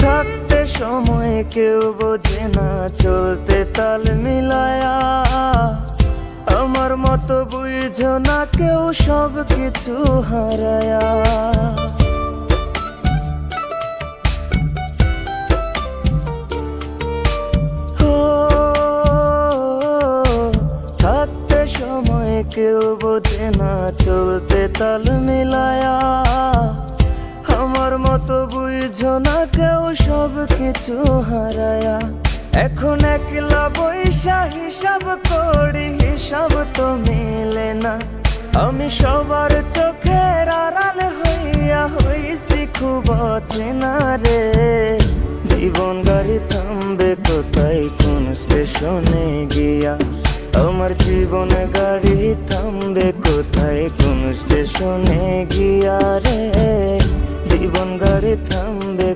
থাকতে সময় কেউ বোঝে না, চলতে তাল মিলায়া। আমার মতো বুঝো না কেউ সব কিছু হারায়া। থাকতে সময় কেউ বোঝে না, চলতে তাল মিলায়া। আমার মতো বুঝো না কেউ সব কিছু হারায়া। এখন একলা বৈশা হিসাব করি, হিসাব তো মেলে না। আমি সবার চোখের আড়াল হইয়া হইছি খুব অচেনা রে। জীবন গাড়ি থামবে কোথায়, কোন স্টেশনে গিয়া? আমার জীবন গাড়ি থামবে কোথায়, কোন স্টেশনে গিয়া রে? জীবন গাড়ি থামবে।